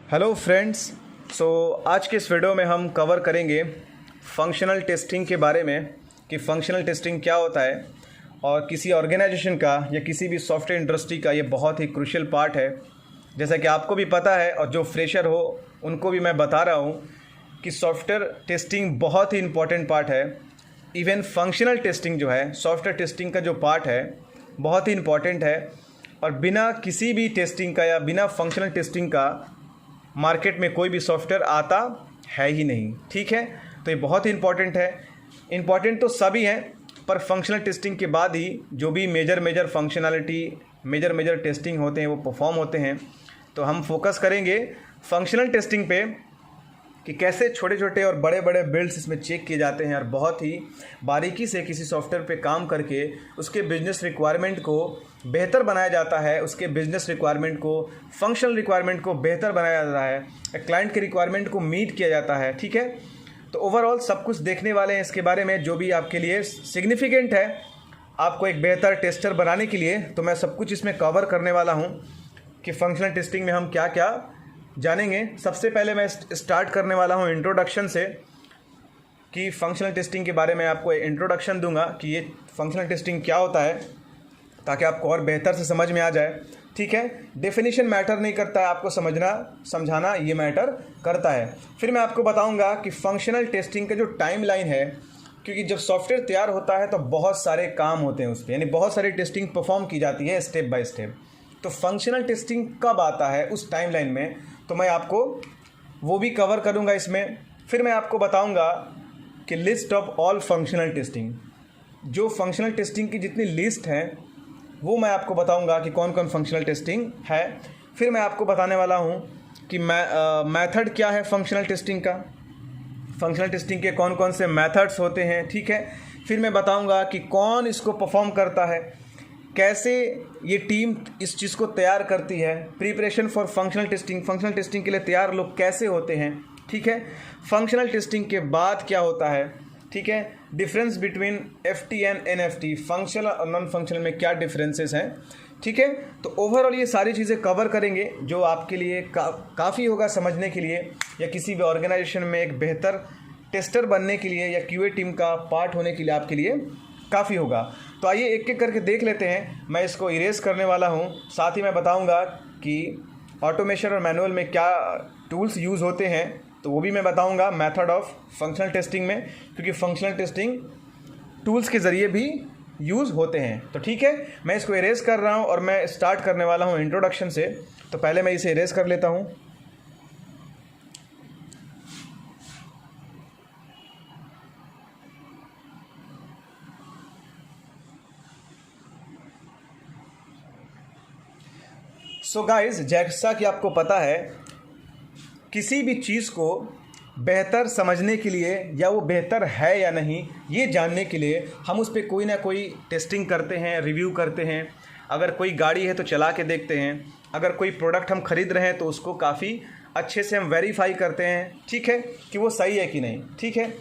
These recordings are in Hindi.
Hello friends. आज के इस वीडियो में हम कवर करेंगे फंक्शनल टेस्टिंग के बारे में कि फंक्शनल टेस्टिंग क्या होता है और किसी ऑर्गेनाइजेशन का या किसी भी सॉफ्टवेयर इंडस्ट्री का ये बहुत ही क्रूशियल पार्ट है। जैसा कि आपको भी पता है और जो फ्रेशर हो उनको भी मैं बता रहा हूँ कि सॉफ्टवेयर टेस्टिंग बहुत ही इम्पॉर्टेंट पार्ट है। इवन फंक्शनल टेस्टिंग जो है, सॉफ्टवेयर टेस्टिंग का जो पार्ट है बहुत ही इम्पॉर्टेंट है और बिना किसी भी टेस्टिंग का या बिना फंक्शनल टेस्टिंग का मार्केट में कोई भी सॉफ्टवेयर आता है ही नहीं। ठीक है, तो ये बहुत ही इम्पॉर्टेंट है। इम्पॉर्टेंट तो सभी हैं, पर फंक्शनल टेस्टिंग के बाद ही जो भी मेजर फंक्शनैलिटी मेजर टेस्टिंग होते हैं वो परफॉर्म होते हैं। तो हम फोकस करेंगे फंक्शनल टेस्टिंग पे कि कैसे छोटे छोटे और बड़े बड़े बिल्ड्स इसमें चेक किए जाते हैं और बहुत ही बारीकी से किसी सॉफ्टवेयर पे काम करके उसके बिजनेस रिक्वायरमेंट को बेहतर बनाया जाता है, उसके बिजनेस रिक्वायरमेंट को, फंक्शनल रिक्वायरमेंट को बेहतर बनाया जाता है, क्लाइंट के रिक्वायरमेंट को मीट किया जाता है। ठीक है, तो ओवरऑल सब कुछ देखने वाले हैं इसके बारे में जो भी आपके लिए सिग्निफिकेंट है आपको एक बेहतर टेस्टर बनाने के लिए। तो मैं सब कुछ इसमें कवर करने वाला हूँ कि फंक्शनल टेस्टिंग में हम क्या क्या जानेंगे। सबसे पहले मैं स्टार्ट करने वाला हूँ इंट्रोडक्शन से कि फंक्शनल टेस्टिंग के बारे में आपको इंट्रोडक्शन दूंगा कि ये फंक्शनल टेस्टिंग क्या होता है ताकि आपको और बेहतर से समझ में आ जाए। ठीक है, डेफिनेशन मैटर नहीं करता है, आपको समझना समझाना ये मैटर करता है। फिर मैं आपको बताऊंगा कि फंक्शनल टेस्टिंग का जो टाइम लाइन है, क्योंकि जब सॉफ्टवेयर तैयार होता है तो बहुत सारे काम होते हैं उस पर, यानी बहुत सारी टेस्टिंग परफॉर्म की जाती है स्टेप बाय स्टेप। तो फंक्शनल टेस्टिंग कब आता है उस टाइम लाइन में, तो मैं आपको वो भी कवर करूंगा इसमें। फिर मैं आपको बताऊंगा कि list of all functional testing, जो फंक्शनल टेस्टिंग की जितनी लिस्ट है वो मैं आपको बताऊंगा कि कौन कौन फंक्शनल टेस्टिंग है। फिर मैं आपको बताने वाला हूं कि मेथड क्या है फंक्शनल टेस्टिंग का, फंक्शनल टेस्टिंग के कौन कौन से मेथड्स होते हैं। ठीक है, फिर मैं बताऊंगा कि कौन इसको परफॉर्म करता है, कैसे ये टीम इस चीज़ को तैयार करती है, preparation for functional testing, functional testing के लिए तैयार लोग कैसे होते हैं। ठीक है, फंक्शनल टेस्टिंग के बाद क्या होता है। ठीक है, difference between FT and NFT, functional और नॉन फंक्शनल में क्या डिफरेंसेस हैं। ठीक है, तो ओवरऑल ये सारी चीज़ें कवर करेंगे जो आपके लिए काफ़ी होगा समझने के लिए, या किसी भी ऑर्गेनाइजेशन में एक बेहतर टेस्टर बनने के लिए या क्यूए टीम का पार्ट होने के लिए आपके लिए काफ़ी होगा। तो आइए एक एक करके देख लेते हैं। मैं इसको इरेज करने वाला हूँ, साथ ही मैं बताऊँगा कि ऑटोमेशन और मैनुअल में क्या टूल्स यूज़ होते हैं, तो वो भी मैं बताऊँगा मेथड ऑफ फंक्शनल टेस्टिंग में, क्योंकि फंक्शनल टेस्टिंग टूल्स के ज़रिए भी यूज़ होते हैं। तो ठीक है, मैं इसको इरेज कर रहा हूँ और मैं स्टार्ट करने वाला हूँ इंट्रोडक्शन से। तो पहले मैं इसे इरेज कर लेता हूँ। सो गाइज, जैसा कि आपको पता है किसी भी चीज़ को बेहतर समझने के लिए या वो बेहतर है या नहीं ये जानने के लिए हम उस पर कोई ना कोई टेस्टिंग करते हैं, रिव्यू करते हैं। अगर कोई गाड़ी है तो चला के देखते हैं, अगर कोई प्रोडक्ट हम खरीद रहे हैं तो उसको काफ़ी अच्छे से हम वेरीफाई करते हैं। ठीक है, कि वो सही है कि नहीं। ठीक है,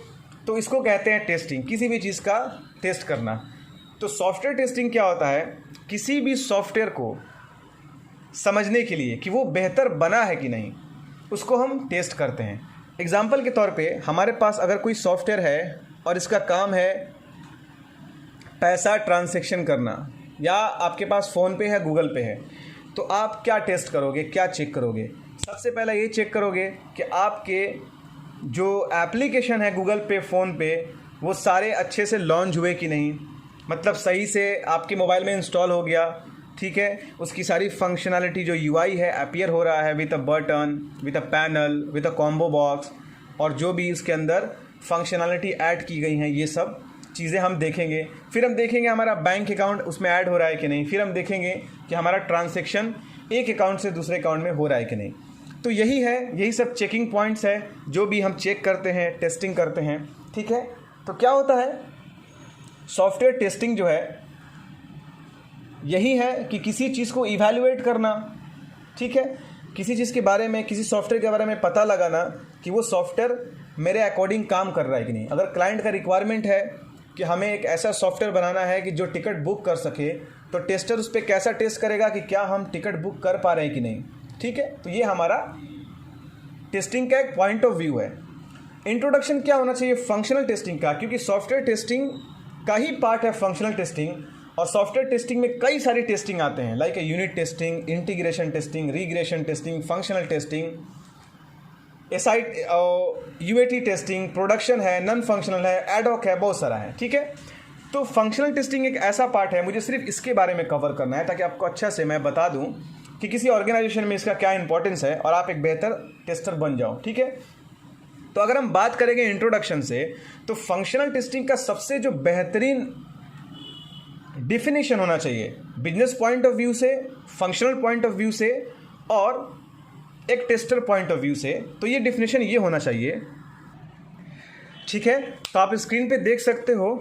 तो इसको कहते हैं टेस्टिंग, किसी भी चीज़ का टेस्ट करना। तो सॉफ्टवेयर टेस्टिंग क्या होता है, किसी भी सॉफ्टवेयर को समझने के लिए कि वो बेहतर बना है कि नहीं उसको हम टेस्ट करते हैं। एग्जाम्पल के तौर पे हमारे पास अगर कोई सॉफ्टवेयर है और इसका काम है पैसा ट्रांजैक्शन करना, या आपके पास फ़ोन पे है, गूगल पे है, तो आप क्या टेस्ट करोगे, क्या चेक करोगे। सबसे पहले ये चेक करोगे कि आपके जो एप्लीकेशन है गूगल पे, फ़ोन पे, वो सारे अच्छे से लॉन्च हुए कि नहीं, मतलब सही से आपके मोबाइल में इंस्टॉल हो गया। ठीक है, उसकी सारी फंक्शनैलिटी जो यूआई है अपीयर हो रहा है with a button, with a panel, with a combo box, और जो भी इसके अंदर फंक्शनैलिटी ऐड की गई हैं ये सब चीज़ें हम देखेंगे। फिर हम देखेंगे हमारा बैंक अकाउंट उसमें ऐड हो रहा है कि नहीं। फिर हम देखेंगे कि हमारा ट्रांजैक्शन एक अकाउंट से दूसरे अकाउंट में हो रहा है कि नहीं। तो यही है, यही सब चेकिंग पॉइंट्स है जो भी हम चेक करते हैं, टेस्टिंग करते हैं। ठीक है, तो क्या होता है सॉफ्टवेयर टेस्टिंग जो है यही है कि किसी चीज़ को इवैल्यूएट करना। ठीक है, किसी चीज़ के बारे में, किसी सॉफ्टवेयर के बारे में पता लगाना कि वो सॉफ्टवेयर मेरे अकॉर्डिंग काम कर रहा है कि नहीं। अगर क्लाइंट का रिक्वायरमेंट है कि हमें एक ऐसा सॉफ्टवेयर बनाना है कि जो टिकट बुक कर सके, तो टेस्टर उस पर कैसा टेस्ट करेगा कि क्या हम टिकट बुक कर पा रहे हैं कि नहीं। ठीक है, तो ये हमारा टेस्टिंग का एक पॉइंट ऑफ व्यू है। इंट्रोडक्शन क्या होना चाहिए फंक्शनल टेस्टिंग का, क्योंकि सॉफ्टवेयर टेस्टिंग का ही पार्ट है फंक्शनल टेस्टिंग, और सॉफ्टवेयर टेस्टिंग में कई सारी टेस्टिंग आते हैं, like unit testing, integration testing, regression testing, functional testing, UAT testing, production है, नॉन फंक्शनल है, एडहॉक है, बहुत सारा है। ठीक है, तो फंक्शनल टेस्टिंग एक ऐसा पार्ट है, मुझे सिर्फ इसके बारे में कवर करना है ताकि आपको अच्छा से मैं बता दूं कि किसी ऑर्गेनाइजेशन में इसका क्या इंपॉर्टेंस है और आप एक बेहतर टेस्टर बन जाओ। ठीक है, तो अगर हम बात करेंगे इंट्रोडक्शन से, तो फंक्शनल टेस्टिंग का सबसे जो बेहतरीन डिफिनेशन होना चाहिए बिजनेस पॉइंट ऑफ व्यू से, फंक्शनल पॉइंट ऑफ व्यू से और एक टेस्टर पॉइंट ऑफ व्यू से, तो ये डिफिनेशन ये होना चाहिए। ठीक है, तो आप स्क्रीन पे देख सकते हो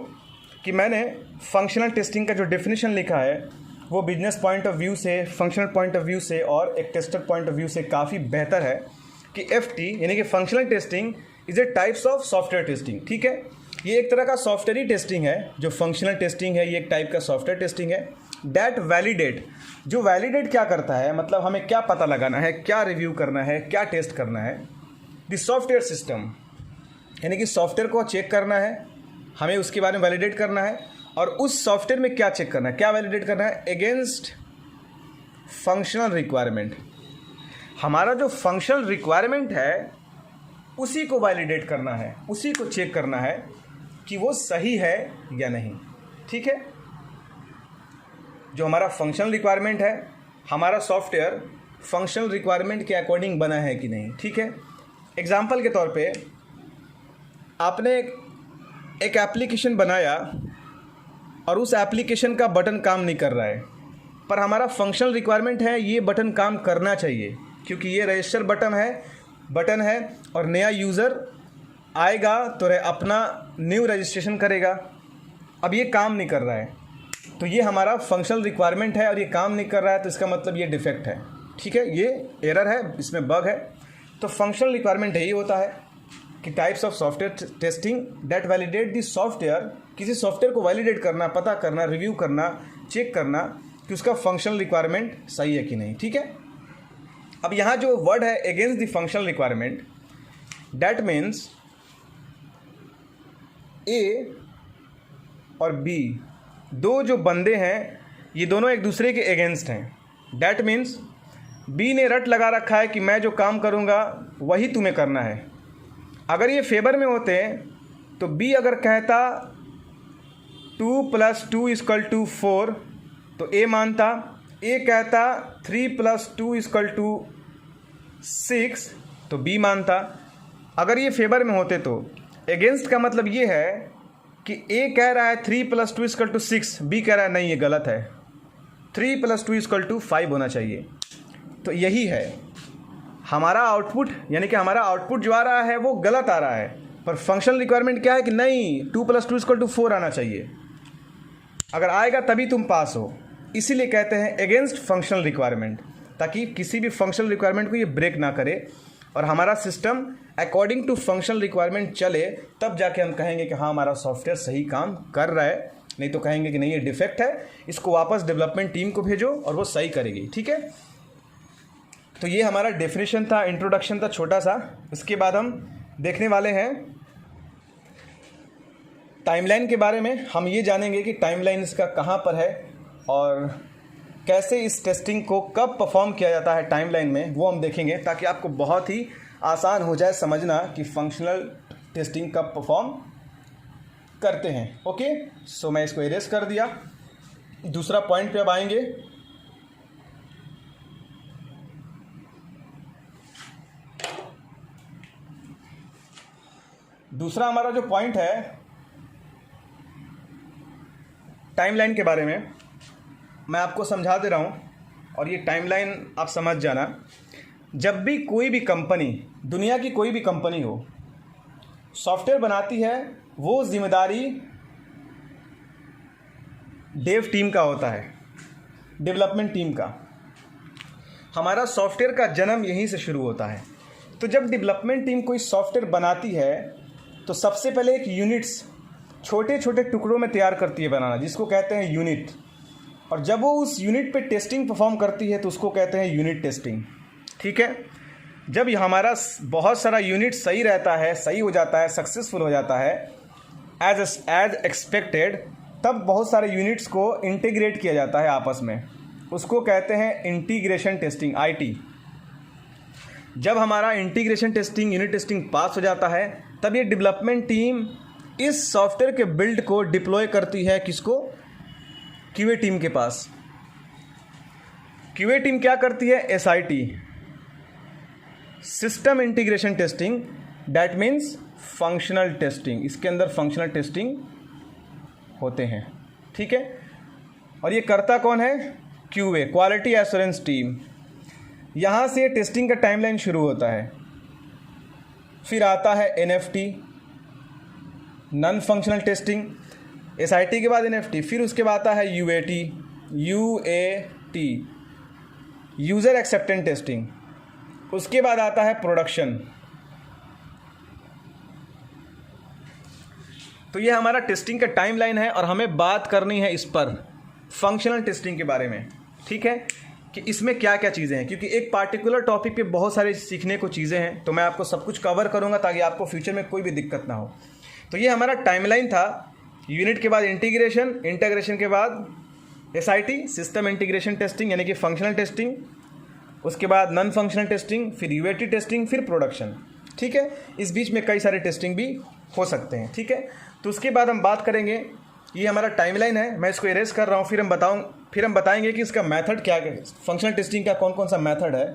कि मैंने फंक्शनल टेस्टिंग का जो डिफिनेशन लिखा है वो बिजनेस पॉइंट ऑफ व्यू से, फंक्शनल पॉइंट ऑफ व्यू से और एक टेस्टर पॉइंट ऑफ व्यू से काफ़ी बेहतर है कि FT यानी कि functional testing is a types of software testing. ठीक है, ये एक तरह का सॉफ्टवेयर ही टेस्टिंग है। जो फंक्शनल टेस्टिंग है ये एक टाइप का सॉफ्टवेयर टेस्टिंग है। दैट वैलिडेट, जो वैलिडेट क्या करता है, मतलब हमें क्या पता लगाना है, क्या रिव्यू करना है, क्या टेस्ट करना है, द सॉफ्टवेयर सिस्टम, यानी कि सॉफ्टवेयर को चेक करना है, हमें उसके बारे में वैलिडेट करना है, और उस सॉफ्टवेयर में क्या चेक करना है, क्या वैलिडेट करना है, अगेंस्ट फंक्शनल रिक्वायरमेंट। हमारा जो फंक्शनल रिक्वायरमेंट है उसी को वैलिडेट करना है, उसी को चेक करना है कि वो सही है या नहीं। ठीक है, जो हमारा फंक्शनल रिक्वायरमेंट है, हमारा सॉफ्टवेयर फंक्शनल रिक्वायरमेंट के अकॉर्डिंग बना है कि नहीं। ठीक है, एग्जाम्पल के तौर पे आपने एक एप्लीकेशन बनाया और उस एप्लीकेशन का बटन काम नहीं कर रहा है, पर हमारा फंक्शनल रिक्वायरमेंट है ये बटन काम करना चाहिए, क्योंकि ये रजिस्टर बटन है और नया यूज़र आएगा तो अपना न्यू रजिस्ट्रेशन करेगा। अब ये काम नहीं कर रहा है, तो ये हमारा फंक्शनल रिक्वायरमेंट है और ये काम नहीं कर रहा है, तो इसका मतलब ये डिफेक्ट है। ठीक है, ये एरर है, इसमें बग है। तो फंक्शनल रिक्वायरमेंट यही होता है कि types of software testing that validate the software, किसी सॉफ्टवेयर को वैलिडेट करना, पता करना, रिव्यू करना, चेक करना कि उसका फंक्शनल रिक्वायरमेंट सही है कि नहीं। ठीक है, अब यहाँ जो वर्ड है against the functional requirement, that means A और बी दो जो बंदे हैं ये दोनों एक दूसरे के अगेंस्ट हैं। दैट मीन्स बी ने रट लगा रखा है कि मैं जो काम करूँगा वही तुम्हें करना है। अगर ये फेवर में होते हैं तो बी अगर कहता 2 + 2 = 4 तो ए मानता, ए कहता 3 + 2 = 6 तो बी मानता। अगर ये फेवर में होते तो अगेंस्ट का मतलब ये है कि ए कह रहा है 3 + 2 = 6, बी कह रहा है नहीं ये गलत है, 3 + 2 = 5 होना चाहिए। तो यही है हमारा आउटपुट, यानी कि हमारा आउटपुट जो आ रहा है वो गलत आ रहा है, पर फंक्शनल रिक्वायरमेंट क्या है कि नहीं 2 + 2 = 4 आना चाहिए। अगर आएगा तभी तुम पास हो, इसीलिए कहते हैं अगेंस्ट फंक्शनल रिक्वायरमेंट, ताकि किसी भी फंक्शनल रिक्वायरमेंट को ये ब्रेक ना करे और हमारा system according to functional requirement चले, तब जाके हम कहेंगे कि हाँ हमारा सॉफ्टवेयर सही काम कर रहा है, नहीं तो कहेंगे कि नहीं ये डिफेक्ट है, इसको वापस डेवलपमेंट टीम को भेजो और वो सही करेगी। ठीक है, तो ये हमारा डेफिनेशन था, इंट्रोडक्शन था छोटा सा। इसके बाद हम देखने वाले हैं टाइमलाइन के बारे में। हम ये जानेंगे कि टाइमलाइन इसका कहाँ पर है और कैसे इस टेस्टिंग को कब परफॉर्म किया जाता है टाइमलाइन में, वो हम देखेंगे, ताकि आपको बहुत ही आसान हो जाए समझना कि फंक्शनल टेस्टिंग कब परफॉर्म करते हैं। ओके, सो मैं इसको इरेज कर दिया। दूसरा पॉइंट पे अब आएंगे। दूसरा हमारा जो पॉइंट है टाइमलाइन के बारे में, मैं आपको समझा दे रहा हूँ और ये टाइमलाइन आप समझ जाना। जब भी कोई भी कंपनी, दुनिया की कोई भी कंपनी हो, सॉफ्टवेयर बनाती है, वो जिम्मेदारी डेव टीम का होता है, डेवलपमेंट टीम का। हमारा सॉफ्टवेयर का जन्म यहीं से शुरू होता है। तो जब डेवलपमेंट टीम कोई सॉफ्टवेयर बनाती है तो सबसे पहले एक यूनिट्स छोटे छोटे टुकड़ों में तैयार करती है बनाना, जिसको कहते हैं यूनिट। और जब वो उस यूनिट पे टेस्टिंग परफॉर्म करती है तो उसको कहते हैं यूनिट टेस्टिंग। ठीक है, जब हमारा बहुत सारा यूनिट सही रहता है, सही हो जाता है, सक्सेसफुल हो जाता है एज एक्सपेक्टेड, तब बहुत सारे यूनिट्स को इंटीग्रेट किया जाता है आपस में। उसको कहते हैं इंटीग्रेशन टेस्टिंग, आईटी। जब हमारा इंटीग्रेशन टेस्टिंग, यूनिट टेस्टिंग पास हो जाता है, तब ये डेवलपमेंट टीम इस सॉफ्टवेयर के बिल्ड को डिप्लॉय करती है किसको? क्यूए टीम के पास। क्यूए टीम क्या करती है? SIT, system integration testing, that means functional testing. इसके अंदर फंक्शनल टेस्टिंग होते हैं, ठीक है। और ये करता कौन है? QA, quality assurance team. यहाँ से टेस्टिंग का टाइमलाइन शुरू होता है। फिर आता है NFT, non functional testing. SIT के बाद एनएफटी, फिर उसके बाद आता है यूएटी, यूज़र एक्सेप्टेंस टेस्टिंग। उसके बाद आता है प्रोडक्शन। तो ये हमारा टेस्टिंग का टाइमलाइन है और हमें बात करनी है इस पर, फंक्शनल टेस्टिंग के बारे में, ठीक है, कि इसमें क्या क्या चीज़ें हैं। क्योंकि एक पार्टिकुलर टॉपिक पे बहुत सारे सीखने को चीज़ें हैं, तो मैं आपको सब कुछ कवर करूँगा ताकि आपको फ्यूचर में कोई भी दिक्कत ना हो। तो ये हमारा टाइमलाइन था। यूनिट के बाद इंटीग्रेशन, इंटीग्रेशन के बाद एसआईटी, सिस्टम इंटीग्रेशन टेस्टिंग यानी कि फंक्शनल टेस्टिंग, उसके बाद नॉन फंक्शनल टेस्टिंग, फिर यूएटी टेस्टिंग, फिर प्रोडक्शन, ठीक है। इस बीच में कई सारे टेस्टिंग भी हो सकते हैं, ठीक है। तो उसके बाद हम बात करेंगे, ये हमारा टाइमलाइन है, मैं इसको इरेज कर रहा हूँ, फिर हम बताएंगे कि इसका मेथड क्या है, फंक्शनल टेस्टिंग का कौन कौन सा मेथड है।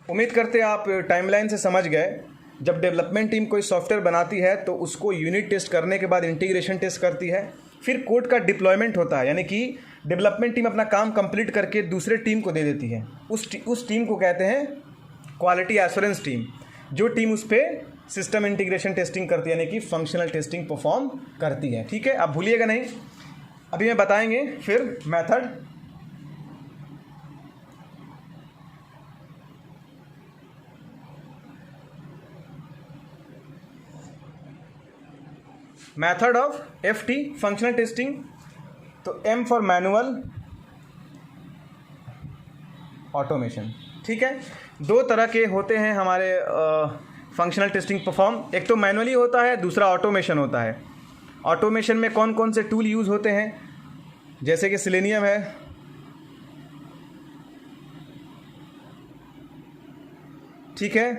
उम्मीद करते हैं आप टाइमलाइन से समझ गए। जब डेवलपमेंट टीम कोई सॉफ्टवेयर बनाती है तो उसको यूनिट टेस्ट करने के बाद इंटीग्रेशन टेस्ट करती है, फिर कोड का डिप्लॉयमेंट होता है, यानी कि डेवलपमेंट टीम अपना काम कंप्लीट करके दूसरे टीम को दे देती है। उस टीम को कहते हैं क्वालिटी एश्योरेंस टीम, जो टीम उस पर सिस्टम इंटीग्रेशन टेस्टिंग करती है, यानी कि फंक्शनल टेस्टिंग परफॉर्म करती है, ठीक है। आप भूलिएगा नहीं, अभी मैं बताएंगे फिर method. Method of FT, functional testing. तो एम फॉर मैनुअल, ऑटोमेशन, ठीक है। दो तरह के होते हैं हमारे फंक्शनल टेस्टिंग परफॉर्म, एक तो मैनुअली होता है, दूसरा ऑटोमेशन होता है। ऑटोमेशन में कौन कौन से टूल यूज़ होते हैं, जैसे कि सेलेनियम है, ठीक है,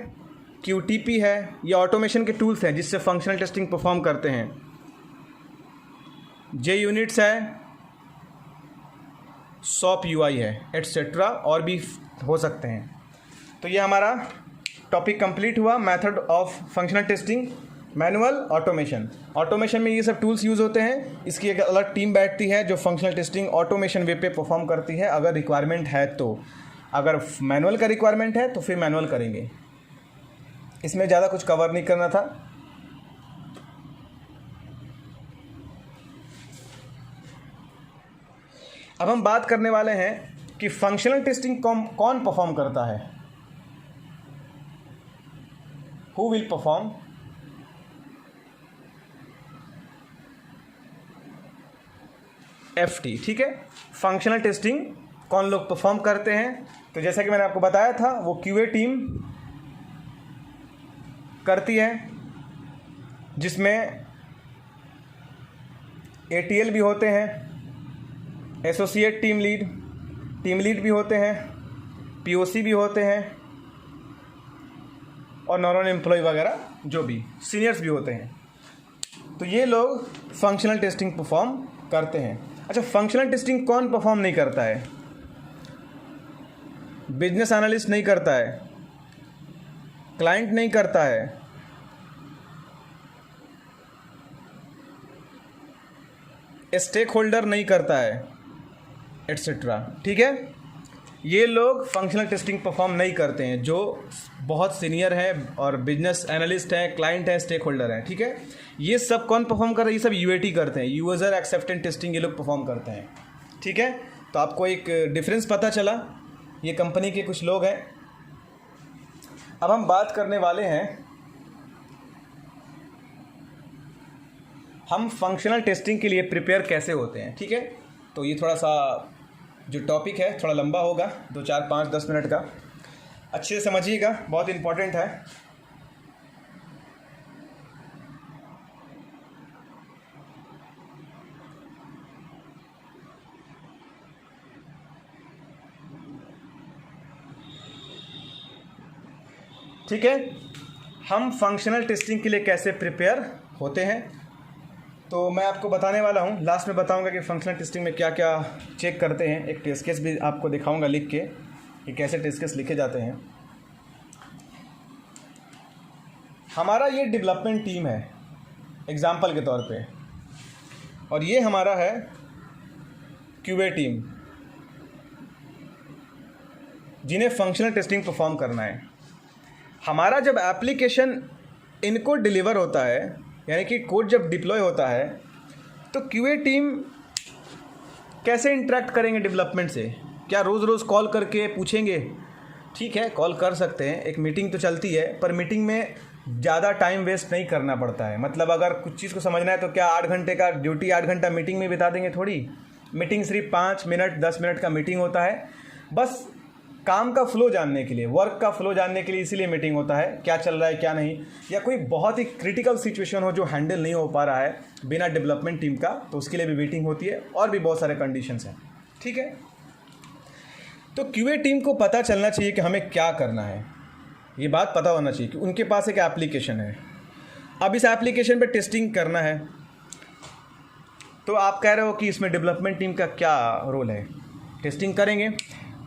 क्यूटीपी है, ये ऑटोमेशन के टूल्स हैं जिससे फंक्शनल टेस्टिंग परफॉर्म करते हैं। जे यूनिट्स है, सॉप यूआई है, एटसेट्रा, और भी हो सकते हैं। तो ये हमारा टॉपिक कंप्लीट हुआ, method of functional testing, manual, automation. Automation में ये सब टूल्स यूज़ होते हैं। इसकी एक अलग टीम बैठती है जो फंक्शनल टेस्टिंग ऑटोमेशन वे पे परफॉर्म करती है, अगर रिक्वायरमेंट है तो। अगर मैनुअल का रिक्वायरमेंट है तो फिर मैनुअल करेंगे। इसमें ज़्यादा कुछ कवर नहीं करना था। अब हम बात करने वाले हैं कि फंक्शनल टेस्टिंग कौन परफॉर्म करता है, हु विल परफॉर्म। एफटी, ठीक है, फंक्शनल टेस्टिंग कौन लोग परफॉर्म करते हैं। तो जैसा कि मैंने आपको बताया था, वो क्यूए टीम करती है, जिसमें एटीएल भी होते हैं, एसोसिएट टीम लीड भी होते हैं, पीओसी भी होते हैं, और नॉन एम्प्लॉय वगैरह जो भी सीनियर्स भी होते हैं। तो ये लोग फंक्शनल टेस्टिंग परफॉर्म करते हैं। अच्छा, फंक्शनल टेस्टिंग कौन परफॉर्म नहीं करता है? बिजनेस एनालिस्ट नहीं करता है, क्लाइंट नहीं करता है, स्टेक होल्डर नहीं करता है, एटसेट्रा, ठीक है। ये लोग फंक्शनल टेस्टिंग परफॉर्म नहीं करते हैं, जो बहुत सीनियर है और बिजनेस एनालिस्ट हैं, क्लाइंट हैं, स्टेक होल्डर हैं, ठीक है। ये सब कौन परफॉर्म कर रहे हैं? ये सब यूएटी करते हैं, यूजर एक्सेप्टेंस टेस्टिंग ये लोग परफॉर्म करते हैं, ठीक है। तो आपको एक डिफरेंस पता चला, ये कंपनी के कुछ लोग हैं। अब हम बात करने वाले हैं हम फंक्शनल टेस्टिंग के लिए प्रिपेयर कैसे होते हैं, ठीक है। तो ये थोड़ा सा जो टॉपिक है थोड़ा लंबा होगा, 2 4 5 10 मिनट का, अच्छे से समझिएगा, बहुत इम्पोर्टेंट है। ठीक है, हम फंक्शनल टेस्टिंग के लिए कैसे प्रिपेयर होते हैं तो मैं आपको बताने वाला हूं। लास्ट में बताऊंगा कि फंक्शनल टेस्टिंग में क्या क्या चेक करते हैं। एक टेस्ट केस भी आपको दिखाऊंगा लिख के कि कैसे टेस्ट केस लिखे जाते हैं। हमारा ये डेवलपमेंट टीम है एग्जाम्पल के तौर पे, और ये हमारा है क्यूए टीम जिन्हें फंक्शनल टेस्टिंग परफॉर्म करना है। हमारा जब एप्लीकेशन इनको डिलीवर होता है, यानी कि कोड जब डिप्लॉय होता है, तो क्यूए टीम कैसे इंटरेक्ट करेंगे डेवलपमेंट से? क्या रोज़ रोज़ कॉल करके पूछेंगे? ठीक है, कॉल कर सकते हैं, एक मीटिंग तो चलती है, पर मीटिंग में ज़्यादा टाइम वेस्ट नहीं करना पड़ता है। मतलब अगर कुछ चीज़ को समझना है तो क्या 8 घंटे का ड्यूटी 8 घंटा मीटिंग में बिता देंगे? थोड़ी। मीटिंग सिर्फ 5 मिनट 10 मिनट का मीटिंग होता है, बस काम का फ्लो जानने के लिए, वर्क का फ्लो जानने के लिए इसीलिए मीटिंग होता है, क्या चल रहा है क्या नहीं, या कोई बहुत ही क्रिटिकल सिचुएशन हो जो हैंडल नहीं हो पा रहा है बिना डेवलपमेंट टीम का, तो उसके लिए भी मीटिंग होती है, और भी बहुत सारे कंडीशंस हैं। ठीक है, तो क्यूए टीम को पता चलना चाहिए कि हमें क्या करना है। ये बात पता होना चाहिए कि उनके पास एक एप्लीकेशन है, अब इस एप्लीकेशन पे टेस्टिंग करना है। तो आप कह रहे हो कि इसमें डेवलपमेंट टीम का क्या रोल है? टेस्टिंग करेंगे?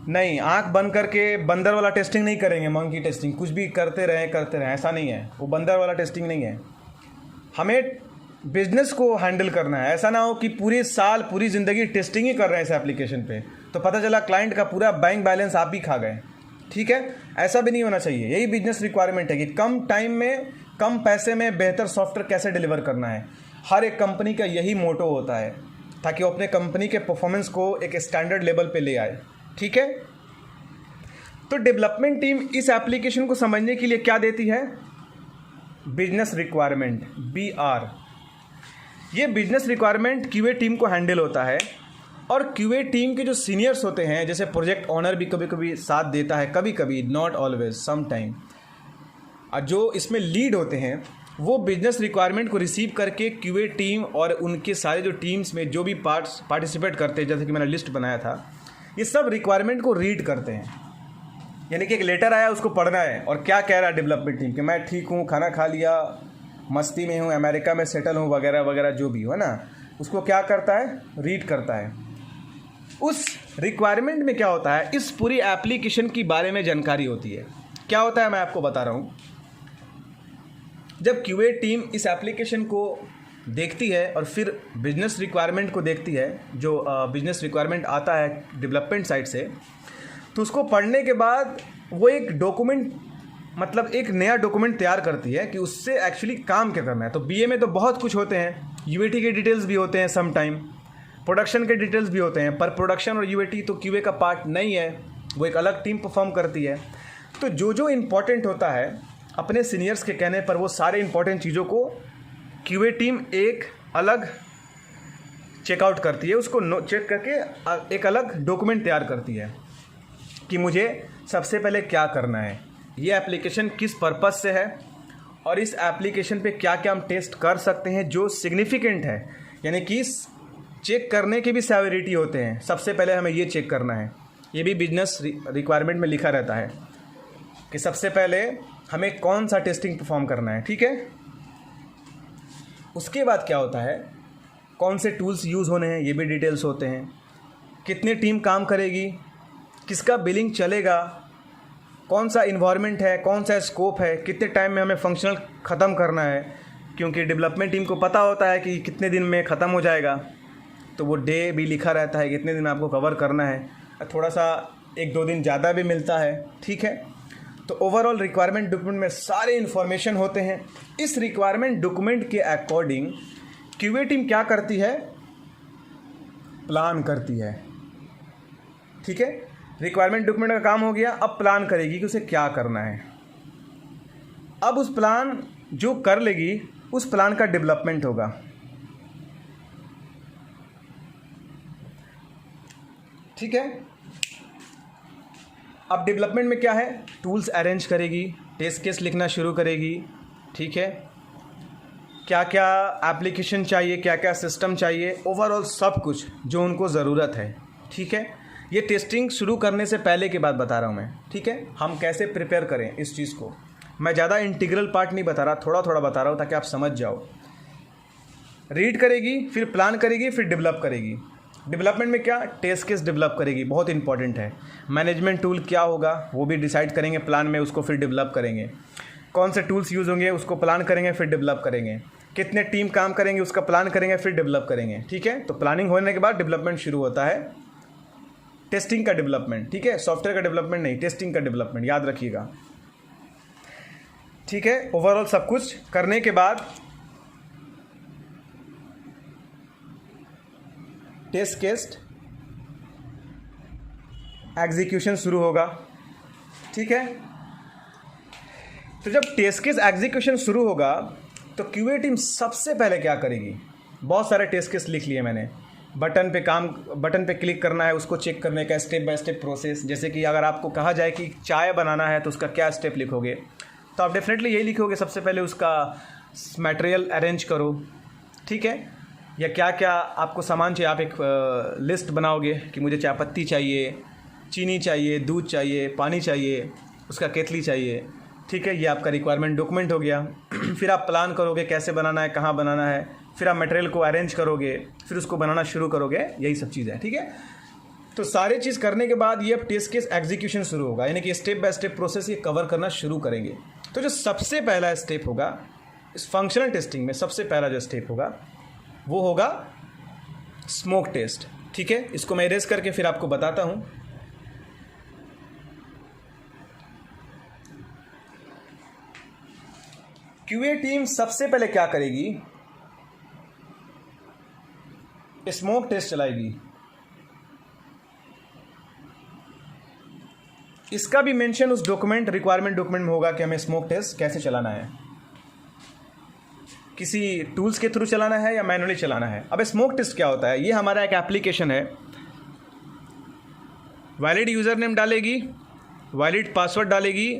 नहीं, आंख बंद करके बंदर वाला टेस्टिंग नहीं करेंगे, मंकी टेस्टिंग, कुछ भी करते रहें, ऐसा नहीं है। वो बंदर वाला टेस्टिंग नहीं है। हमें बिजनेस को हैंडल करना है। ऐसा ना हो कि पूरे साल पूरी ज़िंदगी टेस्टिंग ही कर रहे हैं इस एप्लीकेशन पे, तो पता चला क्लाइंट का पूरा बैंक बैलेंस आप ही खा गए। ठीक है, ऐसा भी नहीं होना चाहिए। यही बिजनेस रिक्वायरमेंट है कि कम टाइम में कम पैसे में बेहतर सॉफ्टवेयर कैसे डिलीवर करना है। हर एक कंपनी का यही मोटो होता है, ताकि वो अपने कंपनी के परफॉर्मेंस को एक स्टैंडर्ड लेवल पे ले आए। ठीक है, तो डेवलपमेंट टीम इस एप्लीकेशन को समझने के लिए क्या देती है? Business requirement, BR। ये बिजनेस रिक्वायरमेंट क्यूए टीम को हैंडल होता है, और क्यूए टीम के जो सीनियर्स होते हैं, जैसे प्रोजेक्ट ओनर भी कभी कभी साथ देता है, कभी कभी, नॉट ऑलवेज, सम टाइम। और जो इसमें लीड होते हैं वो बिजनेस रिक्वायरमेंट को रिसीव करके क्यूए टीम और उनके सारे जो टीम्स में जो भी पार्टिसिपेट करते हैं, जैसे कि मैंने लिस्ट बनाया था, ये सब रिक्वायरमेंट को रीड करते हैं। यानी कि एक लेटर आया, उसको पढ़ना है, और क्या कह रहा है डेवलपमेंट टीम कि मैं ठीक हूँ, खाना खा लिया, मस्ती में हूँ, अमेरिका में सेटल हूँ, वगैरह वगैरह जो भी हो ना, उसको क्या करता है? रीड करता है। उस रिक्वायरमेंट में क्या होता है? इस पूरी एप्लीकेशन की बारे में जानकारी होती है। क्या होता है मैं आपको बता रहा हूँ। जब क्यूए टीम इस एप्लीकेशन को देखती है और फिर बिजनेस रिक्वायरमेंट को देखती है, जो बिजनेस रिक्वायरमेंट आता है डेवलपमेंट साइड से, तो उसको पढ़ने के बाद वो एक डॉक्यूमेंट, मतलब एक नया डॉक्यूमेंट तैयार करती है कि उससे एक्चुअली काम क्या करना है। तो बीए में तो बहुत कुछ होते हैं, यूएटी के डिटेल्स भी होते हैं, सम टाइम प्रोडक्शन के डिटेल्स भी होते हैं, पर प्रोडक्शन और यूएटी तो क्यूए का पार्ट नहीं है, वो एक अलग टीम परफॉर्म करती है। तो जो जो इम्पोर्टेंट होता है, अपने सीनियर्स के कहने पर वो सारे इंपॉर्टेंट चीज़ों को क्यूए टीम एक अलग चेकआउट करती है, उसको चेक करके एक अलग डॉक्यूमेंट तैयार करती है कि मुझे सबसे पहले क्या करना है, ये एप्लीकेशन किस पर्पज़ से है, और इस एप्लीकेशन पे क्या क्या हम टेस्ट कर सकते हैं जो सिग्निफिकेंट है। यानी कि चेक करने के भी सेवरिटी होते हैं। सबसे पहले हमें ये चेक करना है, ये भी बिजनेस रिक्वायरमेंट में लिखा रहता है कि सबसे पहले हमें कौन सा टेस्टिंग परफॉर्म करना है। ठीक है, उसके बाद क्या होता है, कौन से टूल्स यूज़ होने हैं, ये भी डिटेल्स होते हैं। कितनी टीम काम करेगी, किसका बिलिंग चलेगा, कौन सा इन्वायरमेंट है, कौन सा स्कोप है, कितने टाइम में हमें फंक्शनल ख़त्म करना है, क्योंकि डेवलपमेंट टीम को पता होता है कि कितने दिन में ख़त्म हो जाएगा, तो वो डे भी लिखा रहता है कितने दिन आपको कवर करना है। थोड़ा सा 1-2 दिन ज़्यादा भी मिलता है। ठीक है, तो ओवरऑल रिक्वायरमेंट डॉक्यूमेंट में सारे इन्फॉर्मेशन होते हैं। इस रिक्वायरमेंट डॉक्यूमेंट के अकॉर्डिंग क्यूए टीम क्या करती है? प्लान करती है। ठीक है, रिक्वायरमेंट डॉक्यूमेंट का काम हो गया, अब प्लान करेगी कि उसे क्या करना है। अब उस प्लान जो कर लेगी, उस प्लान का डेवलपमेंट होगा। ठीक है। अब डेवलपमेंट में क्या है, टूल्स अरेंज करेगी, टेस्ट केस लिखना शुरू करेगी, ठीक है, क्या क्या एप्लीकेशन चाहिए, क्या क्या सिस्टम चाहिए, ओवरऑल सब कुछ जो उनको ज़रूरत है, ठीक है। ये टेस्टिंग शुरू करने से पहले की बात बता रहा हूँ मैं, ठीक है। हम कैसे प्रिपेयर करें इस चीज़ को, मैं ज़्यादा इंटीग्रल पार्ट नहीं बता रहा, थोड़ा थोड़ा बता रहा हूँ ताकि आप समझ जाओ। रीड करेगी, फिर प्लान करेगी, फिर डेवलप करेगी। डेवलपमेंट में क्या, टेस्ट केस डेवलप करेगी, बहुत इंपॉर्टेंट है। मैनेजमेंट टूल क्या होगा वो भी डिसाइड करेंगे प्लान में, उसको फिर डेवलप करेंगे। कौन से टूल्स यूज़ होंगे उसको प्लान करेंगे, फिर डेवलप करेंगे। कितने टीम काम करेंगे उसका प्लान करेंगे, फिर डेवलप करेंगे, ठीक है। तो प्लानिंग होने के बाद डेवलपमेंट शुरू होता है, टेस्टिंग का डेवलपमेंट, ठीक है। सॉफ्टवेयर का डेवलपमेंट नहीं, टेस्टिंग का डेवलपमेंट, याद रखिएगा, ठीक है। ओवरऑल सब कुछ करने के बाद टेस्ट केस एग्जीक्यूशन शुरू होगा, ठीक है। तो जब टेस्ट केस एग्जीक्यूशन शुरू होगा तो क्यूए टीम सबसे पहले क्या करेगी, बहुत सारे टेस्ट केस लिख लिए मैंने। बटन पे क्लिक करना है, उसको चेक करने का स्टेप बाय स्टेप प्रोसेस। जैसे कि अगर आपको कहा जाए कि चाय बनाना है तो उसका क्या स्टेप लिखोगे, तो आप डेफिनेटली यही लिखोगे, सबसे पहले उसका मटेरियल अरेंज करो, ठीक है, या क्या क्या आपको सामान चाहिए। आप एक लिस्ट बनाओगे कि मुझे चाय पत्ती चाहिए, चीनी चाहिए, दूध चाहिए, पानी चाहिए, उसका केतली चाहिए, ठीक है। ये आपका रिक्वायरमेंट डॉक्यूमेंट हो गया। फिर आप प्लान करोगे कैसे बनाना है, कहाँ बनाना है, फिर आप मटेरियल को अरेंज करोगे, फिर उसको बनाना शुरू करोगे, यही सब चीज़ है, ठीक है। तो सारे चीज़ करने के बाद ये अब टेस्ट केस एग्जीक्यूशन शुरू होगा, यानी कि स्टेप बाय स्टेप प्रोसेस ये कवर करना शुरू करेंगे। तो जो सबसे पहला स्टेप होगा इस फंक्शनल टेस्टिंग में, सबसे पहला जो स्टेप होगा वो होगा स्मोक टेस्ट, ठीक है। इसको मैं इरेज करके फिर आपको बताता हूँ। क्यूए टीम सबसे पहले क्या करेगी, स्मोक टेस्ट चलाएगी। इसका भी मेंशन उस रिक्वायरमेंट डॉक्यूमेंट में होगा कि हमें स्मोक टेस्ट कैसे चलाना है, किसी टूल्स के थ्रू चलाना है या मैनुअली चलाना है। अब स्मोक टेस्ट क्या होता है, ये हमारा एक एप्लीकेशन है, वैलिड यूज़र नेम डालेगी, वैलिड पासवर्ड डालेगी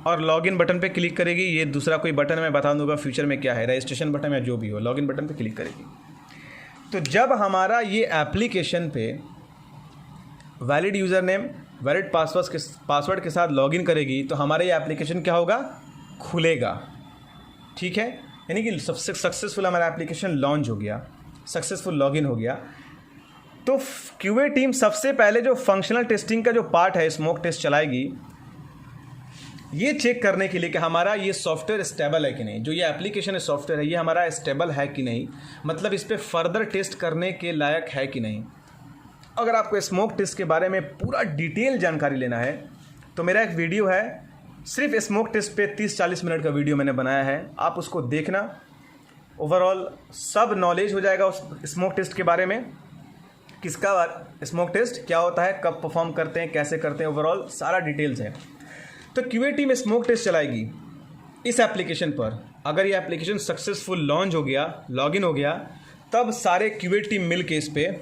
और लॉगिन बटन पे क्लिक करेगी। ये दूसरा कोई बटन मैं बता दूंगा फ्यूचर में क्या है, रजिस्ट्रेशन बटन या जो भी हो, लॉगिन बटन पे क्लिक करेगी। तो जब हमारा ये एप्लीकेशन पे valid user name valid password के साथ लॉगिन करेगी तो हमारा ये एप्लीकेशन क्या होगा, खुलेगा, ठीक है। यानी कि सबसे सक्सेसफुल हमारा एप्लीकेशन लॉन्च हो गया, सक्सेसफुल लॉगिन हो गया। तो क्यूए टीम सबसे पहले जो फंक्शनल टेस्टिंग का जो पार्ट है स्मोक टेस्ट चलाएगी, ये चेक करने के लिए कि हमारा ये सॉफ्टवेयर स्टेबल है कि नहीं, जो ये एप्लीकेशन है सॉफ्टवेयर है ये हमारा स्टेबल है कि नहीं, मतलब इस पर फर्दर टेस्ट करने के लायक है कि नहीं। अगर आपको स्मोक टेस्ट के बारे में पूरा डिटेल जानकारी लेना है तो मेरा एक वीडियो है, सिर्फ स्मोक टेस्ट पे 30-40 मिनट का वीडियो मैंने बनाया है, आप उसको देखना। ओवरऑल सब नॉलेज हो जाएगा उस स्मोक टेस्ट के बारे में, किसका स्मोक टेस्ट क्या होता है, कब परफॉर्म करते हैं, कैसे करते हैं, ओवरऑल सारा डिटेल्स है। तो क्यूए टीम स्मोक टेस्ट चलाएगी इस एप्लीकेशन पर। अगर ये एप्लीकेशन सक्सेसफुल लॉन्च हो गया, लॉगिन हो गया, तब सारे क्यूए टीम मिल के इस पर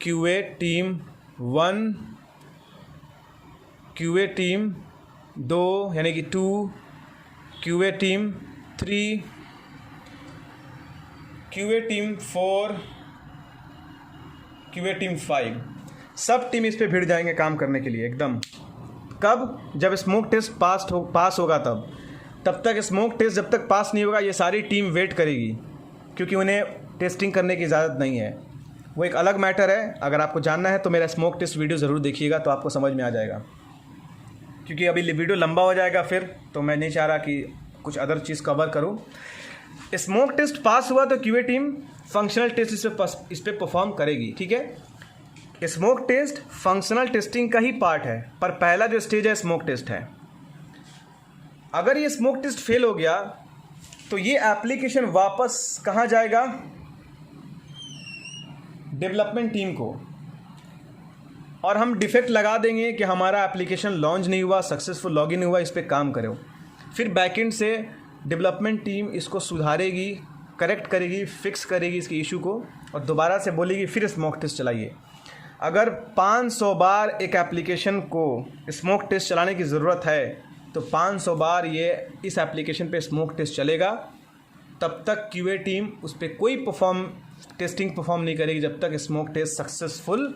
क्यूए टीम 1, क्यूए टीम 2 यानी कि 2, QA team 3, QA team 4, QA team 5, सब टीम इस पे भिड़ जाएंगे काम करने के लिए एकदम। कब, जब स्मोक टेस्ट पास होगा तब तक स्मोक टेस्ट जब तक पास नहीं होगा ये सारी टीम वेट करेगी, क्योंकि उन्हें टेस्टिंग करने की इजाज़त नहीं है। वो एक अलग मैटर है, अगर आपको जानना है तो मेरा स्मोक टेस्ट वीडियो ज़रूर देखिएगा तो आपको समझ में आ जाएगा, क्योंकि अभी वीडियो लंबा हो जाएगा फिर, तो मैं नहीं चाह रहा कि कुछ अदर चीज़ कवर करूँ। स्मोक टेस्ट पास हुआ तो क्यूए टीम फंक्शनल टेस्ट इस पर परफॉर्म करेगी, ठीक है। स्मोक टेस्ट फंक्शनल टेस्टिंग का ही पार्ट है, पर पहला जो स्टेज है स्मोक टेस्ट है। अगर ये स्मोक टेस्ट फेल हो गया तो ये एप्लीकेशन वापस कहाँ जाएगा, डेवलपमेंट टीम को, और हम डिफेक्ट लगा देंगे कि हमारा एप्लीकेशन लॉन्च नहीं हुआ, सक्सेसफुल लॉगिन हुआ, इस पर काम करो। फिर बैकएंड से डेवलपमेंट टीम इसको सुधारेगी, करेक्ट करेगी, फिक्स करेगी इसके इशू को, और दोबारा से बोलेगी फिर स्मोक टेस्ट चलाइए। अगर 500 बार एक एप्लीकेशन को स्मोक टेस्ट चलाने की ज़रूरत है तो 500 बार ये इस एप्लीकेशन पे स्मोक टेस्ट चलेगा, तब तक QA टीम उस पर कोई टेस्टिंग परफॉर्म नहीं करेगी जब तक स्मोक टेस्ट सक्सेसफुल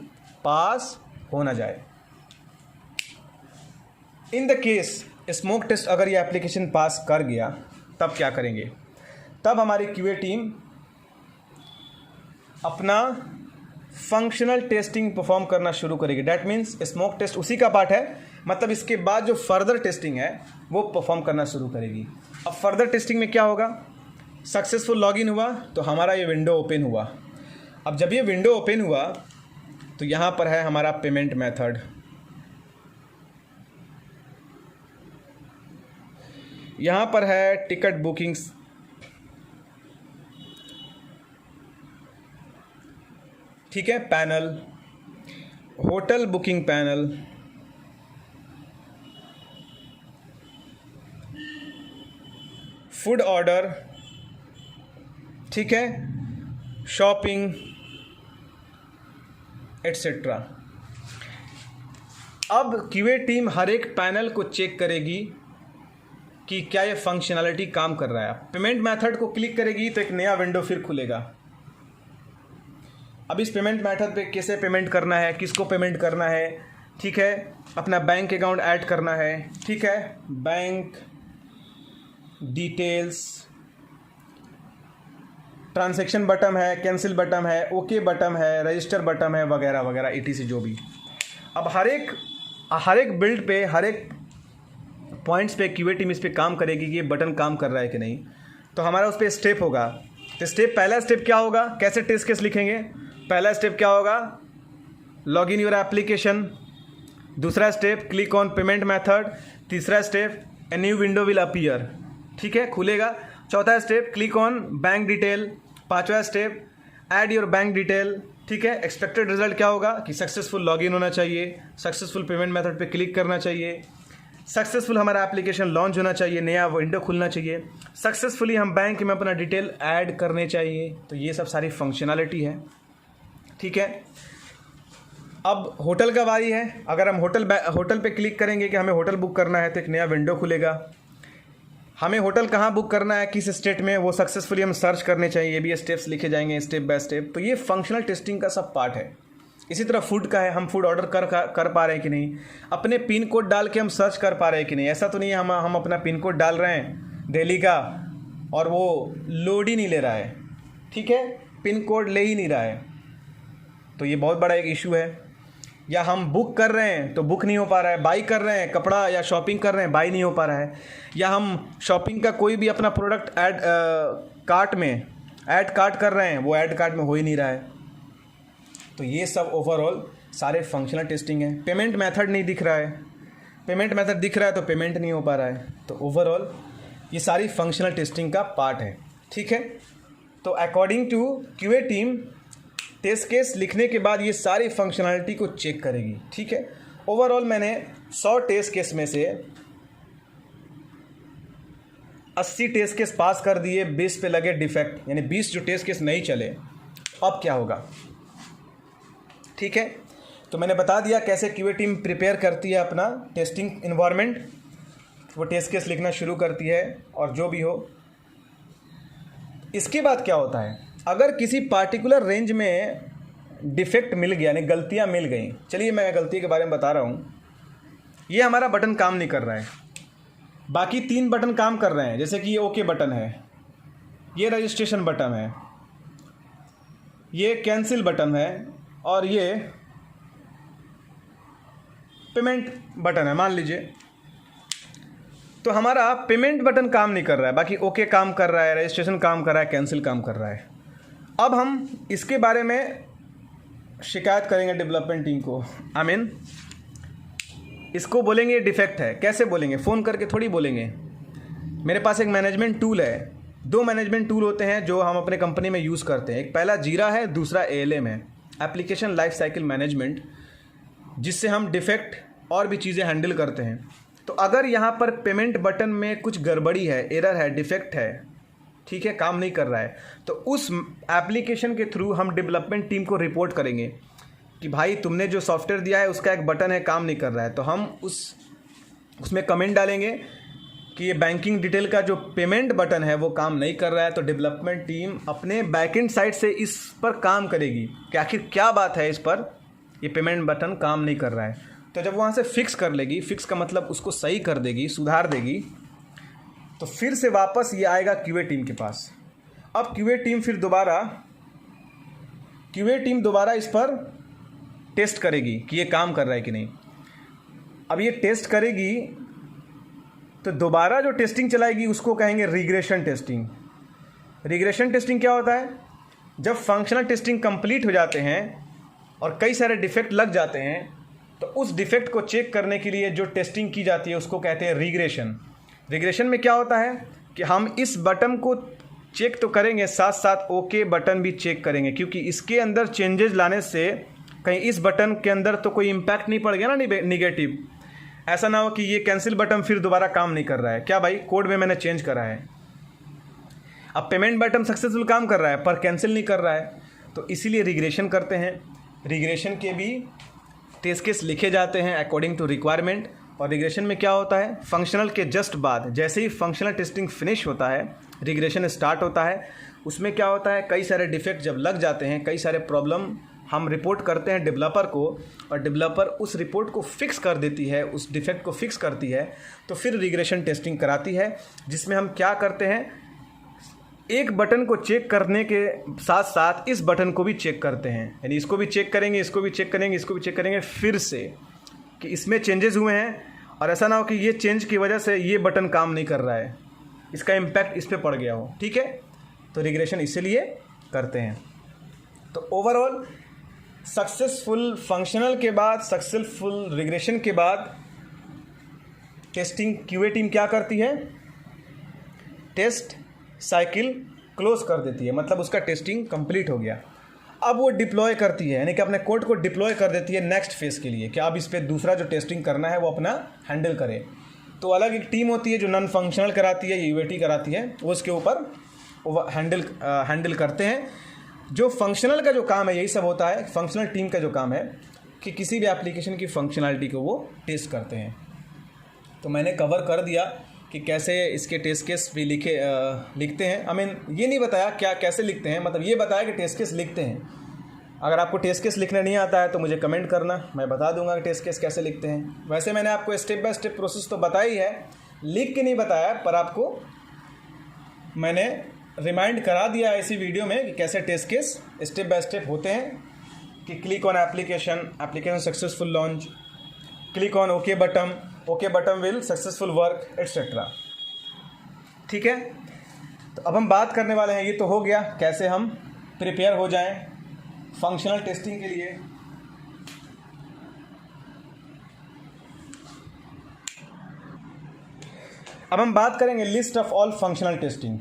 पास हो ना जाए। In the case smoke test अगर ये एप्लीकेशन पास कर गया तब क्या करेंगे? तब हमारी QA टीम अपना फंक्शनल टेस्टिंग परफॉर्म करना शुरू करेगी। डैट मीन्स स्मोक टेस्ट उसी का पार्ट है, मतलब इसके बाद जो फर्दर टेस्टिंग है वो परफॉर्म करना शुरू करेगी। अब फर्दर टेस्टिंग में क्या होगा? सक्सेसफुल लॉगिन हुआ तो हमारा ये विंडो ओपन हुआ। अब जब ये विंडो ओपन हुआ तो यहाँ पर है हमारा पेमेंट मेथड। यहाँ पर है टिकट बुकिंग्स, ठीक है, panel, hotel booking panel, food order, ठीक है, शॉपिंग एटसेट्रा। अब QA टीम हर एक पैनल को चेक करेगी कि क्या ये फंक्शनैलिटी काम कर रहा है। पेमेंट मेथड को क्लिक करेगी तो एक नया विंडो फिर खुलेगा। अब इस पेमेंट मेथड पे कैसे पेमेंट करना है, किसको पेमेंट करना है, ठीक है, अपना बैंक अकाउंट ऐड करना है, ठीक है, बैंक डिटेल्स, ट्रांजैक्शन बटन है, कैंसिल बटन है, ओके बटन है, रजिस्टर बटन है, वगैरह वगैरह ETC जो भी। अब हर एक बिल्ड पे, हर एक पॉइंट्स पे QA टीम इस पे काम करेगी कि ये बटन काम कर रहा है कि नहीं। तो हमारा उस पर स्टेप होगा। तो पहला स्टेप क्या होगा? कैसे टेस्ट केस लिखेंगे? पहला स्टेप क्या होगा? Log in your application. दूसरा step click on payment method. तीसरा step a new window will appear, ठीक है, खुलेगा। चौथा step click on bank detail. पांचवा step add your bank detail, ठीक है। एक्सपेक्टेड रिजल्ट क्या होगा कि सक्सेसफुल लॉगिन होना चाहिए, सक्सेसफुल पेमेंट मेथड पे क्लिक करना चाहिए, सक्सेसफुल हमारा एप्लीकेशन लॉन्च होना चाहिए, नया विंडो खुलना चाहिए, सक्सेसफुली हम बैंक में अपना डिटेल ऐड करने चाहिए। तो ये सब सारी फंक्शनैलिटी है, ठीक है। अब होटल का बारी है। अगर हम होटल पे क्लिक करेंगे कि हमें होटल बुक करना है तो एक नया विंडो खुलेगा। हमें होटल कहाँ बुक करना है, किस स्टेट में, वो सक्सेसफुली हम सर्च करने चाहिए। ये भी स्टेप्स लिखे जाएंगे स्टेप बाय स्टेप। तो ये फंक्शनल टेस्टिंग का सब पार्ट है। इसी तरह फूड का है, हम फूड ऑर्डर कर पा रहे हैं कि नहीं, अपने पिन कोड डाल के हम सर्च कर पा रहे हैं कि नहीं। ऐसा तो नहीं है हम अपना पिन कोड डाल रहे हैं दिल्ली का और वो लोड ही नहीं ले रहा है, ठीक है, पिन कोड ले ही नहीं रहा है। तो ये बहुत बड़ा एक इशू है। या हम बुक कर रहे हैं तो बुक नहीं हो पा रहा है, बाई कर रहे हैं कपड़ा या शॉपिंग कर रहे हैं, बाई नहीं हो पा रहा है। या हम शॉपिंग का कोई भी अपना प्रोडक्ट ऐड कार्ट कर रहे हैं, वो ऐड कार्ट में हो ही नहीं रहा है। तो ये सब ओवरऑल सारे फंक्शनल टेस्टिंग है। पेमेंट मेथड नहीं दिख रहा है, पेमेंट मेथड दिख रहा है तो पेमेंट नहीं हो पा रहा है। तो ओवरऑल ये सारी फंक्शनल टेस्टिंग का पार्ट है, ठीक है। तो according to QA team test case लिखने के बाद ये सारी फंक्शनैलिटी को चेक करेगी, ठीक है। ओवरऑल मैंने 100 टेस्ट केस में से 80 टेस्ट केस पास कर दिए, 20 पे लगे डिफेक्ट, यानी 20 जो टेस्ट केस नहीं चले। अब क्या होगा, ठीक है। तो मैंने बता दिया कैसे QA टीम प्रिपेयर करती है अपना टेस्टिंग इन्वायरमेंट, वो टेस्ट केस लिखना शुरू करती है और जो भी हो। इसके बाद क्या होता है, अगर किसी पार्टिकुलर रेंज में डिफेक्ट मिल गया, यानी गलतियां मिल गई। चलिए मैं गलती के बारे में बता रहा हूँ। ये हमारा बटन काम नहीं कर रहा है, बाकी 3 बटन काम कर रहे हैं। जैसे कि ये ओके बटन है, ये रजिस्ट्रेशन बटन है, ये कैंसिल बटन है और ये पेमेंट बटन है, मान लीजिए। तो हमारा पेमेंट बटन काम नहीं कर रहा है, बाकी ओके काम कर रहा है, रजिस्ट्रेशन काम कर रहा है, कैंसिल काम कर रहा है। अब हम इसके बारे में शिकायत करेंगे डेवलपमेंट टीम को। इसको बोलेंगे डिफेक्ट है। कैसे बोलेंगे? फ़ोन करके थोड़ी बोलेंगे। मेरे पास एक मैनेजमेंट टूल है, 2 मैनेजमेंट टूल होते हैं जो हम अपने कंपनी में यूज़ करते हैं। एक पहला जीरा है, दूसरा ALM है, एप्लीकेशन लाइफ साइकिल मैनेजमेंट, जिससे हम डिफेक्ट और भी चीज़ें हैंडल करते हैं। तो अगर यहाँ पर पेमेंट बटन में कुछ गड़बड़ी है, एरर है, डिफेक्ट है, ठीक है, काम नहीं कर रहा है, तो उस एप्लीकेशन के थ्रू हम डेवलपमेंट टीम को रिपोर्ट करेंगे कि भाई तुमने जो सॉफ्टवेयर दिया है उसका एक बटन है काम नहीं कर रहा है, तो हम उसमें कमेंट डालेंगे कि ये बैंकिंग डिटेल का जो पेमेंट बटन है वो काम नहीं कर रहा है। तो डेवलपमेंट टीम अपने बैकएंड साइड से इस पर काम करेगी कि आखिर क्या बात है, इस पर ये पेमेंट बटन काम नहीं कर रहा है। तो जब वहाँ से फिक्स कर लेगी, फिक्स का मतलब उसको सही कर देगी, सुधार देगी, तो फिर से वापस ये आएगा क्यूए टीम के पास। अब क्यूए टीम दोबारा इस पर टेस्ट करेगी कि ये काम कर रहा है कि नहीं। अब ये टेस्ट करेगी तो दोबारा जो टेस्टिंग चलाएगी उसको कहेंगे रिग्रेशन टेस्टिंग। रिग्रेशन टेस्टिंग क्या होता है? जब फंक्शनल टेस्टिंग कंप्लीट हो जाते हैं और कई सारे डिफेक्ट लग जाते हैं तो उस डिफेक्ट को चेक करने के लिए जो टेस्टिंग की जाती है उसको कहते हैं रिग्रेशन। रिग्रेशन में क्या होता है कि हम इस बटन को चेक तो करेंगे, साथ साथ ओके बटन भी चेक करेंगे, क्योंकि इसके अंदर चेंजेस लाने से कहीं इस बटन के अंदर तो कोई इम्पैक्ट नहीं पड़ गया ना निगेटिव। ऐसा ना हो कि ये कैंसिल बटन फिर दोबारा काम नहीं कर रहा है। क्या भाई, कोड में मैंने चेंज करा है, अब पेमेंट बटन सक्सेसफुल काम कर रहा है पर कैंसिल नहीं कर रहा है, तो इसीलिए रिग्रेशन करते हैं। रिग्रेशन के भी टेस्ट केस लिखे जाते हैं अकॉर्डिंग टू रिक्वायरमेंट। और रिग्रेशन में क्या होता है, फंक्शनल के जस्ट बाद जैसे ही फंक्शनल टेस्टिंग फिनिश होता है रिग्रेशन स्टार्ट होता है। उसमें क्या होता है, कई सारे डिफेक्ट जब लग जाते हैं, कई सारे प्रॉब्लम हम रिपोर्ट करते हैं डेवलपर को, और डेवलपर उस रिपोर्ट को फिक्स कर देती है, उस डिफेक्ट को फिक्स करती है, तो फिर रिग्रेशन टेस्टिंग कराती है, जिसमें हम क्या करते हैं, एक बटन को चेक करने के साथ साथ इस बटन को भी चेक करते हैं। यानी इसको भी चेक करेंगे, इसको भी चेक करेंगे, इसको भी चेक करेंगे फिर से कि इसमें चेंजेस हुए हैं, और ऐसा ना हो कि ये चेंज की वजह से ये बटन काम नहीं कर रहा है, इसका इम्पैक्ट इस पर पड़ गया हो। ठीक है, तो रिग्रेशन इसीलिए करते हैं। तो ओवरऑल सक्सेसफुल फंक्शनल के बाद, सक्सेसफुल रिग्रेशन के बाद टेस्टिंग क्यूए टीम क्या करती है, टेस्ट साइकिल क्लोज कर देती है, मतलब उसका टेस्टिंग कंप्लीट हो गया। अब वो डिप्लॉय करती है, यानी कि अपने कोड को डिप्लॉय कर देती है नेक्स्ट फेज़ के लिए कि अब इस पर दूसरा जो टेस्टिंग करना है वो अपना हैंडल करे। तो अलग एक टीम होती है जो नॉन फंक्शनल कराती है, यूएटी कराती है, वो उसके ऊपर वो हैंडल करते हैं। जो फंक्शनल का जो काम है यही सब होता है। फंक्शनल टीम का जो काम है कि किसी भी एप्लीकेशन की फंक्शनैलिटी को वो टेस्ट करते हैं। तो मैंने कवर कर दिया कि कैसे इसके टेस्ट केस भी लिखते हैं। आई मीन ये नहीं बताया क्या कैसे लिखते हैं, मतलब ये बताया कि टेस्ट केस लिखते हैं। अगर आपको टेस्ट केस लिखना नहीं आता है तो मुझे कमेंट करना, मैं बता दूंगा कि टेस्ट केस कैसे लिखते हैं। वैसे मैंने आपको स्टेप बाय स्टेप प्रोसेस तो बताई है, लिख के नहीं बताया, पर आपको मैंने रिमाइंड करा दिया है इसी वीडियो में कि कैसे test case step by step होते हैं। कि click on application successful launch, click on okay button will successful work etcetera. ठीक है, तो अब हम बात करने वाले हैं, ये तो हो गया कैसे हम प्रिपेयर हो जाएं फंक्शनल टेस्टिंग के लिए। अब हम बात करेंगे list of all functional testing.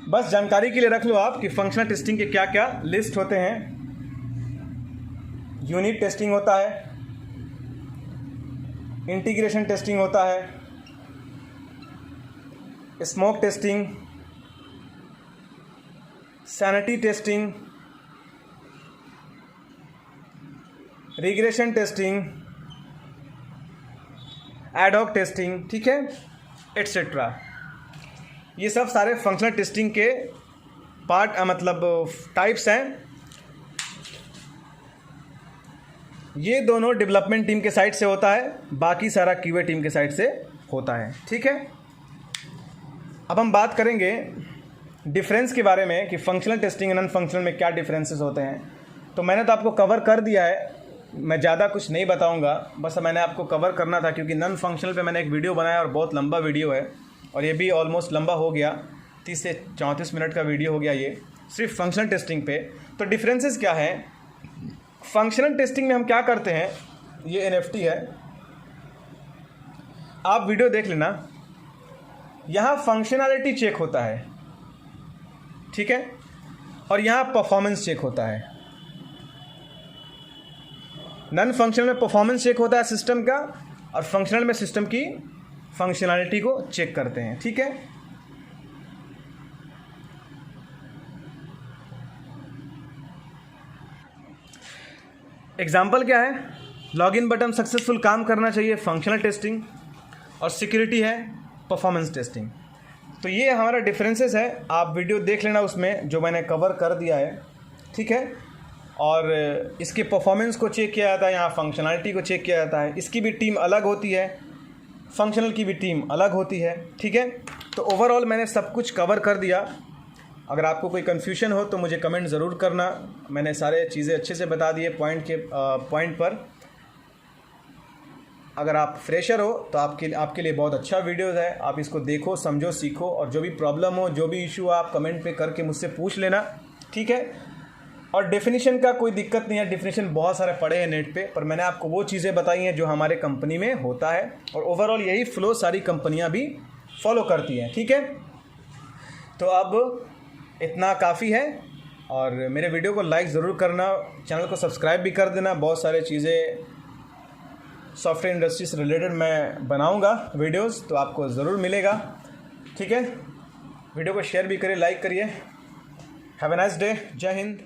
बस जानकारी के लिए रख लो आप कि फंक्शनल टेस्टिंग के क्या क्या लिस्ट होते हैं। यूनिट टेस्टिंग होता है, इंटीग्रेशन टेस्टिंग होता है, smoke testing, sanity testing, regression testing, ad hoc testing, ठीक है, एट्सेट्रा। ये सब सारे फंक्शनल टेस्टिंग के पार्ट मतलब टाइप्स हैं। ये दोनों डेवलपमेंट टीम के साइड से होता है, बाकी सारा क्यूए टीम के साइड से होता है। ठीक है, अब हम बात करेंगे डिफरेंस के बारे में कि फंक्शनल टेस्टिंग और नॉन फंक्शनल में क्या डिफरेंसेस होते हैं। तो मैंने तो आपको कवर कर दिया है, मैं ज़्यादा कुछ नहीं बताऊंगा, बस मैंने आपको कवर करना था क्योंकि नॉन फंक्शनल पे मैंने एक वीडियो बनाया और बहुत लंबा वीडियो है, और ये भी ऑलमोस्ट लंबा हो गया, 30 से 34 मिनट का वीडियो हो गया ये सिर्फ फंक्शनल टेस्टिंग पे। तो डिफरेंसेस क्या है, फंक्शनल टेस्टिंग में हम क्या करते हैं, ये एनएफटी है, आप वीडियो देख लेना, यहाँ फंक्शनैलिटी चेक होता है, ठीक है, और यहाँ परफॉर्मेंस चेक होता है। नॉन फंक्शनल में परफॉर्मेंस चेक होता है सिस्टम का, और फंक्शनल में सिस्टम की फंक्शनैलिटी को चेक करते हैं। ठीक है, एग्जाम्पल क्या है, लॉगिन बटन सक्सेसफुल काम करना चाहिए, फंक्शनल टेस्टिंग, और सिक्योरिटी है परफॉर्मेंस टेस्टिंग। तो ये हमारा डिफरेंसेस है, आप वीडियो देख लेना उसमें जो मैंने कवर कर दिया है। ठीक है, और इसके परफॉर्मेंस को चेक किया जाता है, यहाँ फंक्शनैलिटी को चेक किया जाता है। इसकी भी टीम अलग होती है, फंक्शनल की भी टीम अलग होती है। ठीक है, तो ओवरऑल मैंने सब कुछ कवर कर दिया। अगर आपको कोई कन्फ्यूजन हो तो मुझे कमेंट ज़रूर करना, मैंने सारे चीज़ें अच्छे से बता दिए पॉइंट पर। अगर आप फ्रेशर हो तो आपके लिए बहुत अच्छा वीडियोज़ है, आप इसको देखो, समझो, सीखो, और जो भी प्रॉब्लम हो, जो भी इशू हो, आप कमेंट पे करके मुझसे पूछ लेना। ठीक है, और डेफिनेशन का कोई दिक्कत नहीं है, डेफिनेशन बहुत सारे पड़े हैं नेट पे, पर मैंने आपको वो चीज़ें बताई हैं जो हमारे कंपनी में होता है, और ओवरऑल यही फ्लो सारी कंपनियां भी फॉलो करती हैं। ठीक है, तो अब इतना काफ़ी है, और मेरे वीडियो को लाइक ज़रूर करना, चैनल को सब्सक्राइब भी कर देना। बहुत सारे चीज़ें सॉफ्टवेयर इंडस्ट्री से रिलेटेड मैं बनाऊंगा वीडियोस, तो आपको ज़रूर मिलेगा। ठीक है, वीडियो को शेयर भी करिए, लाइक करिए। हैव ए नाइस डे, जय हिंद।